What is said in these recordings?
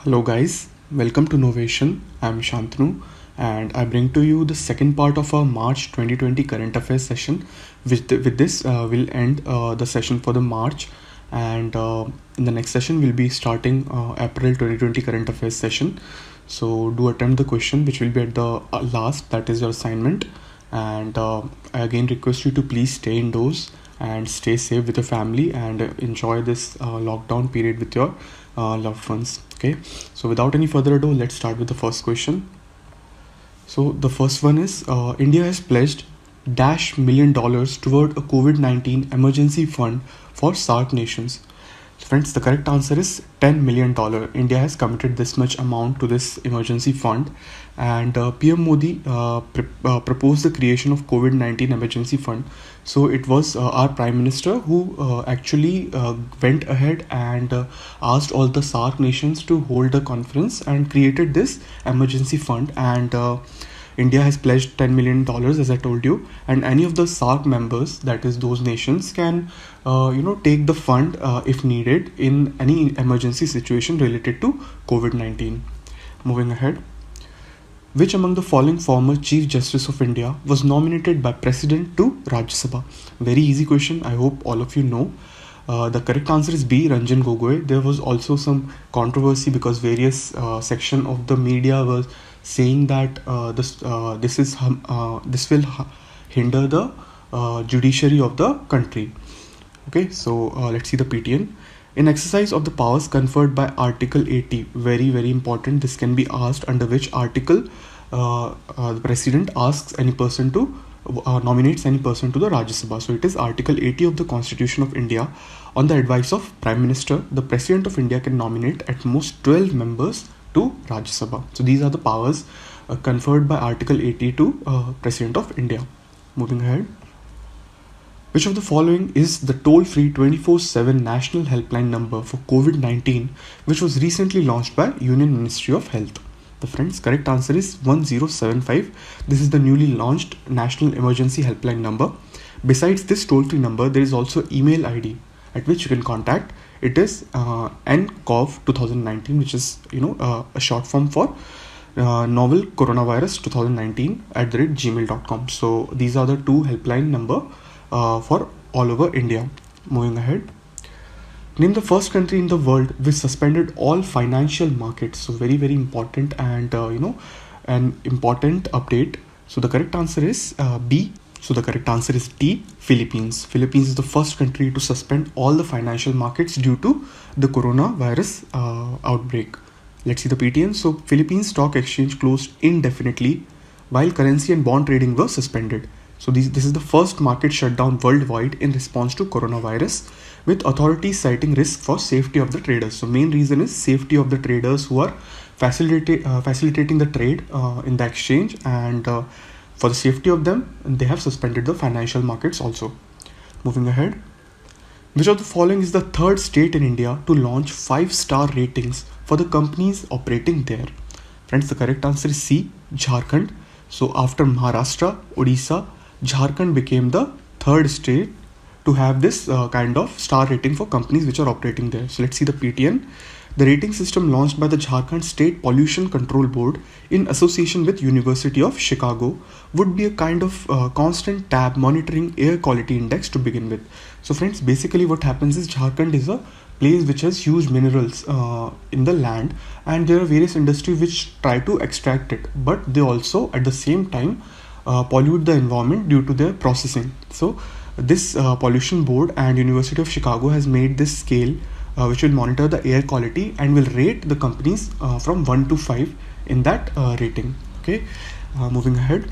Hello guys, welcome to Novation. I'm Shantanu and I bring to you the second part of our March 2020 current affairs session. With this, we'll end the session for the March, and in the next session we'll be starting April 2020 current affairs session. So do attempt the question which will be at the last, that is your assignment. And I again request you to please stay indoors and stay safe with your family and enjoy this lockdown period with your loved ones. Okay, so without any further ado, let's start with the first question. So the first one is India has pledged $1 million toward a COVID-19 emergency fund for SAARC nations. So friends, the correct answer is $10 million. India has committed this much amount to this emergency fund, and PM Modi proposed the creation of COVID-19 emergency fund. So it was our Prime Minister who actually went ahead and asked all the SAARC nations to hold a conference and created this emergency fund, and India has pledged $10 million, as I told you, and any of the SAARC members, that is those nations, can take the fund if needed in any emergency situation related to COVID-19. Moving ahead. Which among the following former Chief Justice of India was nominated by President to Rajya Sabha? Very easy question. I hope all of you know. The correct answer is B, Ranjan Gogoi. There was also some controversy because various section of the media was saying that this will hinder the judiciary of the country. Okay, so let's see the PTN. In exercise of the powers conferred by Article 80, very important, this can be asked under which article the President asks any person to nominates any person to the Rajya Sabha. So it is Article 80 of the Constitution of India. On the advice of Prime Minister, the President of India can nominate at most 12 members to Rajya Sabha. So these are the powers conferred by Article 80 to President of India. Moving ahead. Which of the following is the toll-free 24/7 national helpline number for COVID-19 which was recently launched by Union Ministry of Health? The friends, correct answer is 1075. This is the newly launched national emergency helpline number. Besides this toll-free number, there is also email ID at which you can contact. It is NCOV 2019, which is a short form for novel coronavirus 2019 @gmail.com. So these are the two helpline number for all over India. Moving ahead. Name the first country in the world which suspended all financial markets. So very important, and an important update. So the correct answer is B. So the correct answer is D, Philippines. Philippines is the first country to suspend all the financial markets due to the coronavirus outbreak. Let's see the PTN. So Philippines Stock Exchange closed indefinitely while currency and bond trading were suspended. So this is the first market shutdown worldwide in response to coronavirus, with authorities citing risk for safety of the traders. So main reason is safety of the traders who are facilitating the trade in the exchange, and for the safety of them, they have suspended the financial markets also. Moving ahead. Which of the following is the third state in India to launch 5-star ratings for the companies operating there? Friends, the correct answer is C, Jharkhand. So after Maharashtra, Odisha, Jharkhand became the third state to have this kind of star rating for companies which are operating there. So let's see the PTN. The rating system launched by the Jharkhand State Pollution Control Board in association with University of Chicago would be a kind of constant tab monitoring air quality index to begin with. So friends, basically what happens is Jharkhand is a place which has huge minerals in the land, and there are various industries which try to extract it, but they also at the same time pollute the environment due to their processing. So this pollution board and University of Chicago has made this scale which will monitor the air quality and will rate the companies from 1 to 5 in that rating. Okay, moving ahead.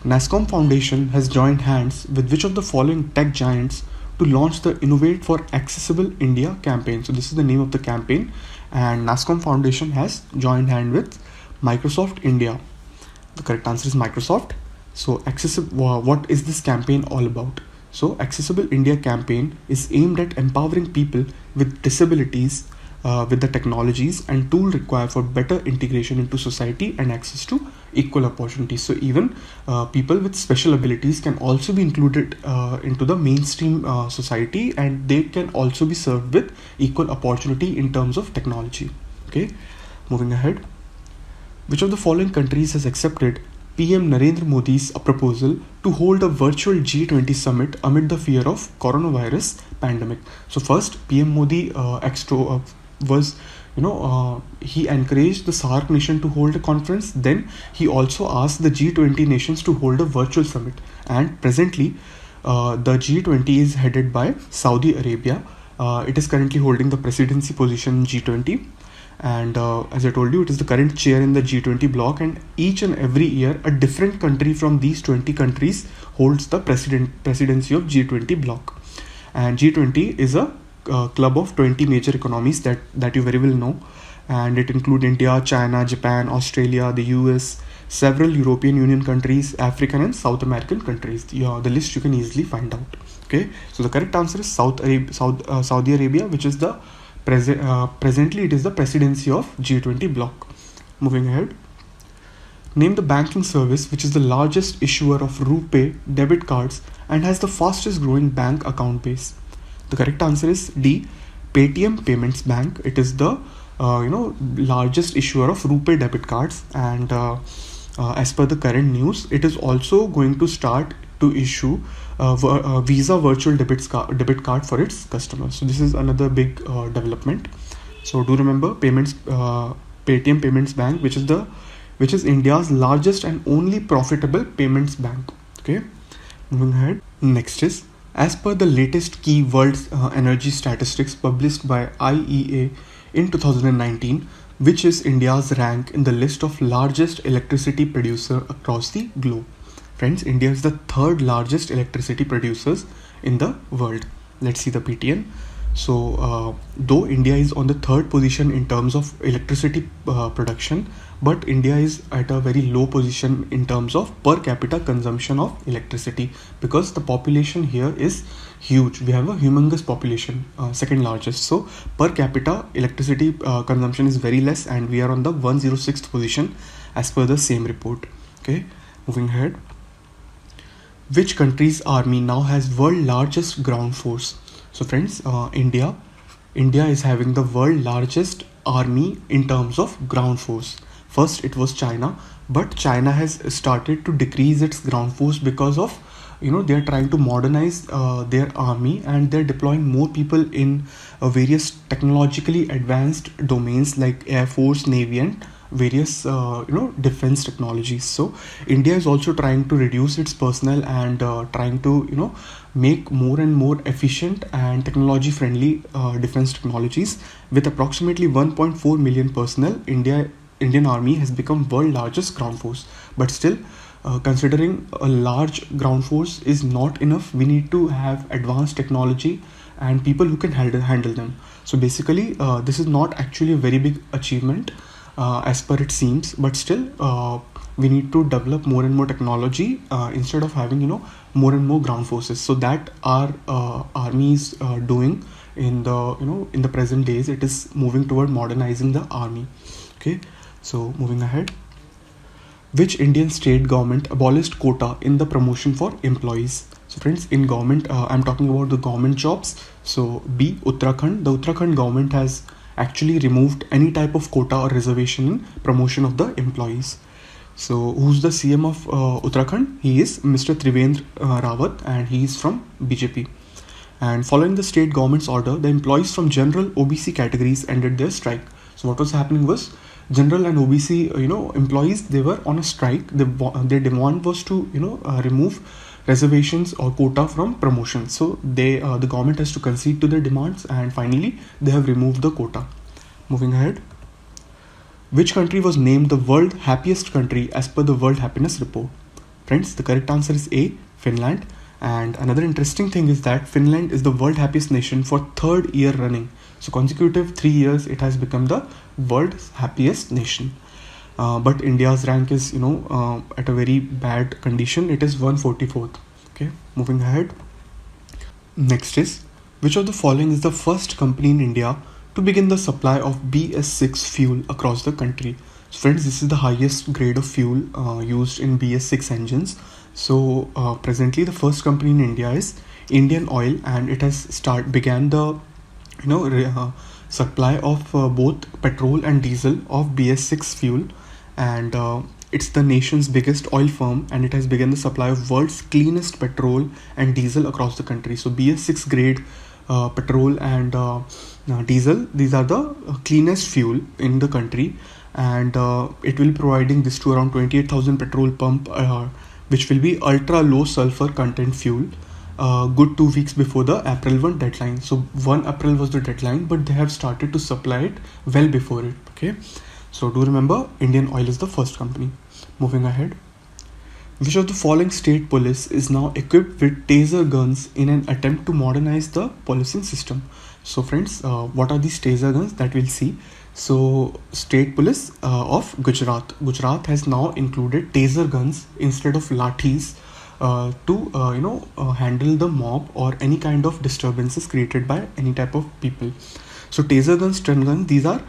NASSCOM Foundation has joined hands with which of the following tech giants to launch the Innovate for Accessible India campaign? So this is the name of the campaign, and NASSCOM Foundation has joined hand with Microsoft India. The correct answer is Microsoft. So what is this campaign all about? So Accessible India campaign is aimed at empowering people with disabilities with the technologies and tools required for better integration into society and access to equal opportunities. So even people with special abilities can also be included into the mainstream society, and they can also be served with equal opportunity in terms of technology. Okay, moving ahead. Which of the following countries has accepted PM Narendra Modi's proposal to hold a virtual G20 summit amid the fear of coronavirus pandemic? So first, PM Modi was, he encouraged the SAARC nation to hold a conference. Then he also asked the G20 nations to hold a virtual summit. And presently, the G20 is headed by Saudi Arabia. It is currently holding the presidency position in G20. And as I told you, it is the current chair in the G20 bloc, and each and every year a different country from these 20 countries holds the presidency of G20 bloc. And G20 is a club of 20 major economies that you very well know, and it includes India, China, Japan, Australia, the US, several European Union countries, African and South American countries. The list you can easily find out. Okay, so the correct answer is Saudi Arabia, which is the presently it is the presidency of G20 bloc. Moving ahead. Name the banking service which is the largest issuer of RuPay debit cards and has the fastest growing bank account base. The correct answer is D, Paytm Payments Bank. It is the largest issuer of RuPay debit cards, and as per the current news, it is also going to start to issue Visa virtual debit card for its customers. So this is another big development. So do remember Paytm Payments Bank, which is India's largest and only profitable payments bank. Okay, moving ahead. Next is, as per the latest key world energy statistics published by IEA in 2019, which is India's rank in the list of largest electricity producer across the globe. Friends, India is the third largest electricity producers in the world. Let's see the PTN. So, though India is on the third position in terms of electricity production, but India is at a very low position in terms of per capita consumption of electricity, because the population here is huge. We have a humongous population, second largest. So per capita electricity consumption is very less, and we are on the 106th position as per the same report. Okay, moving ahead. Which country's army now has world largest ground force? So friends, India is having the world largest army in terms of ground force. First it was China, but China has started to decrease its ground force because of they are trying to modernize their army, and they're deploying more people in various technologically advanced domains like Air Force, Navy, and various defense technologies. So India is also trying to reduce its personnel and trying to make more and more efficient and technology friendly defense technologies. With approximately 1.4 million personnel, Indian Army has become world largest ground force. But still, considering a large ground force is not enough, we need to have advanced technology and people who can handle them. So basically, this is not actually a very big achievement as per it seems, but still we need to develop more and more technology instead of having more and more ground forces. So that our army is doing in the present days. It is moving toward modernizing the army. Okay, so moving ahead. Which Indian state government abolished quota in the promotion for employees? So friends, in government, I'm talking about the government jobs. So B, Uttarakhand. The Uttarakhand government has actually removed any type of quota or reservation in promotion of the employees. So who's the CM of Uttarakhand? He is Mr. Trivendra Rawat, and he is from BJP. And following the state government's order, the employees from general OBC categories ended their strike. So what was happening was, general and OBC employees, they were on a strike. Their demand was to remove reservations or quota from promotion. So the government has to concede to their demands, and finally they have removed the quota. Moving ahead. Which country was named the world happiest country as per the World Happiness Report? Friends, the correct answer is A, Finland. And another interesting thing is that Finland is the world happiest nation for third year running. So consecutive 3 years, it has become the world's happiest nation. But India's rank is at a very bad condition. It is 144th. Okay, moving ahead. Next is, which of the following is the first company in India to begin the supply of BS6 fuel across the country? So friends, this is the highest grade of fuel used in BS6 engines. So presently the first company in India is Indian Oil, and it has began the supply of both petrol and diesel of BS6 fuel, and it's the nation's biggest oil firm, and it has begun the supply of world's cleanest petrol and diesel across the country. So BS6 grade petrol and diesel, these are the cleanest fuel in the country, and it will be providing this to around 28,000 petrol pump, which will be ultra low sulfur content fuel. Good 2 weeks before the April 1 deadline. So 1 April was the deadline, but they have started to supply it well before it. Okay, so do remember, Indian Oil is the first company. Moving ahead, which of the following state police is now equipped with taser guns in an attempt to modernize the policing system? So friends, what are these taser guns that we'll see? So state police of Gujarat has now included taser guns instead of lathis to handle the mob or any kind of disturbances created by any type of people. So taser guns, stun guns, these are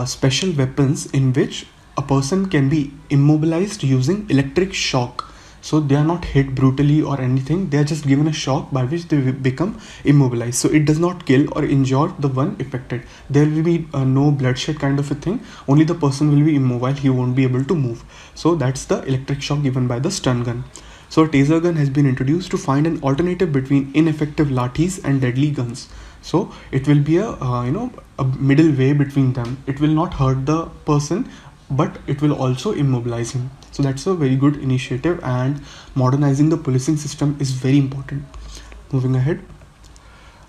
special weapons in which a person can be immobilized using electric shock. So they are not hit brutally or anything, they are just given a shock by which they become immobilized. So it does not kill or injure the one affected. There will be no bloodshed kind of a thing, only the person will be immobile, he won't be able to move. So that's the electric shock given by the stun gun. So a taser gun has been introduced to find an alternative between ineffective lathis and deadly guns. So it will be a middle way between them. It will not hurt the person, but it will also immobilize him. So that's a very good initiative, and modernizing the policing system is very important. Moving ahead,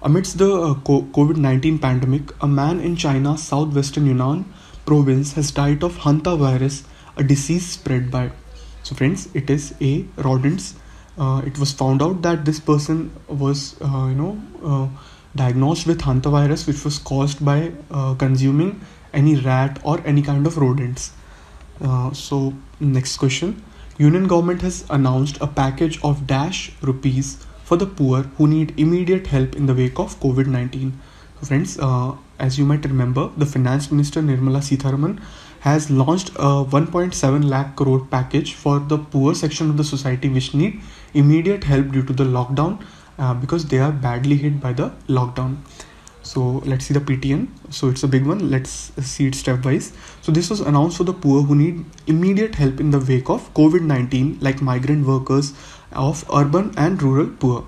amidst the Covid-19 pandemic, a man in China's southwestern Yunnan province has died of Hanta virus, a disease spread by. So friends, it is a rodents. It was found out that this person was diagnosed with Hanta virus, which was caused by consuming any rat or any kind of rodents. So next question, Union government has announced a package of dash rupees for the poor who need immediate help in the wake of COVID-19. So friends, as you might remember, the finance minister Nirmala Sitharaman has launched a 1.7 lakh crore package for the poor section of the society which need immediate help due to the lockdown, because they are badly hit by the lockdown. So let's see the PTN. So it's a big one. Let's see it stepwise. So this was announced for the poor who need immediate help in the wake of COVID-19, like migrant workers of urban and rural poor.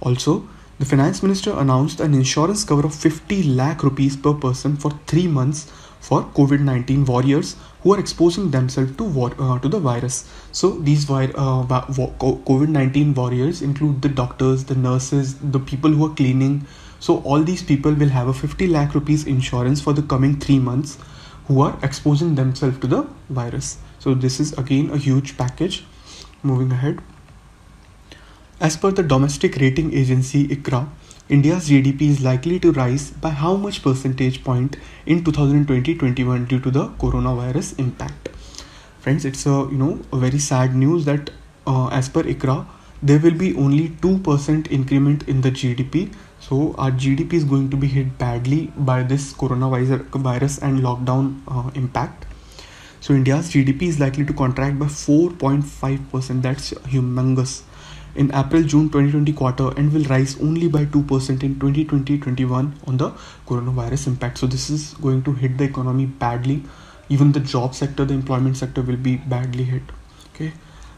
Also, the finance minister announced an insurance cover of 50 lakh rupees per person for 3 months for COVID-19 warriors who are exposing themselves to the virus. So these COVID-19 warriors include the doctors, the nurses, the people who are cleaning. So all these people will have a 50 lakh rupees insurance for the coming 3 months who are exposing themselves to the virus. So this is again a huge package. Moving ahead. As per the domestic rating agency ICRA, India's GDP is likely to rise by how much percentage point in 2020-21 due to the coronavirus impact? Friends, it's a very sad news that as per ICRA, there will be only 2% increment in the GDP. So our GDP is going to be hit badly by this coronavirus and lockdown impact. So India's GDP is likely to contract by 4.5%. That's humongous. In April-June 2020 quarter, and will rise only by 2% in 2020-21 on the coronavirus impact. So this is going to hit the economy badly. Even the job sector, the employment sector will be badly hit. Okay,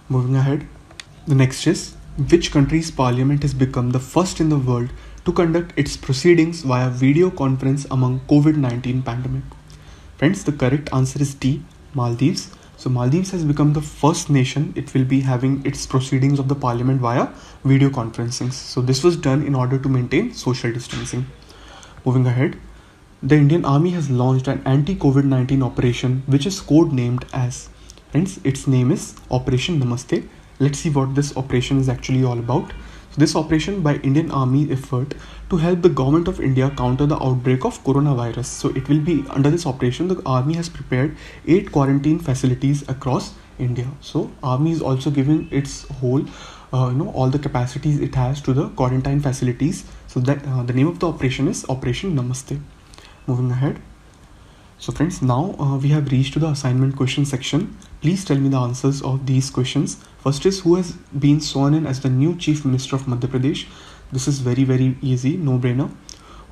moving ahead. The next is, which country's parliament has become the first in the world to conduct its proceedings via video conference among COVID-19 pandemic? Friends, the correct answer is D, Maldives. So Maldives has become the first nation. It will be having its proceedings of the parliament via video conferencing. So this was done in order to maintain social distancing. Moving ahead, the Indian Army has launched an anti-COVID-19 operation which is codenamed as, friends, its name is Operation Namaste. Let's see what this operation is actually all about. So this operation by Indian Army effort to help the government of India counter the outbreak of coronavirus. So it will be under this operation, the army has prepared 8 quarantine facilities across India. So army is also giving its whole, all the capacities it has to the quarantine facilities. So that the name of the operation is Operation Namaste. Moving ahead. So friends, now we have reached to the assignment question section. Please tell me the answers of these questions. First is, who has been sworn in as the new Chief Minister of Madhya Pradesh? This is very, very easy, no brainer.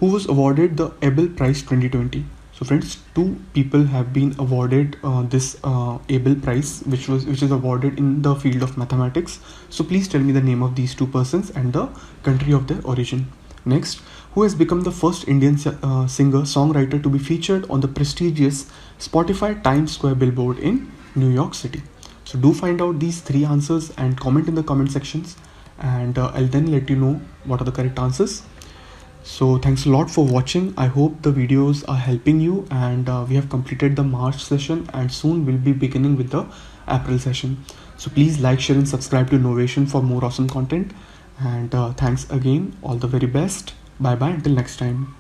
who was awarded the Abel Prize 2020. So friends, two people have been awarded this Abel Prize, which is awarded in the field of mathematics. So please tell me the name of these two persons and the country of their origin. Next, who has become the first Indian singer-songwriter to be featured on the prestigious Spotify Times Square billboard in New York City? So do find out these three answers and comment in the comment sections, and I'll then let you know what are the correct answers. So thanks a lot for watching. I hope the videos are helping you, and we have completed the March session and soon we'll be beginning with the April session. So please like, share and subscribe to Novation for more awesome content. And thanks again. All the very best. Bye bye until next time.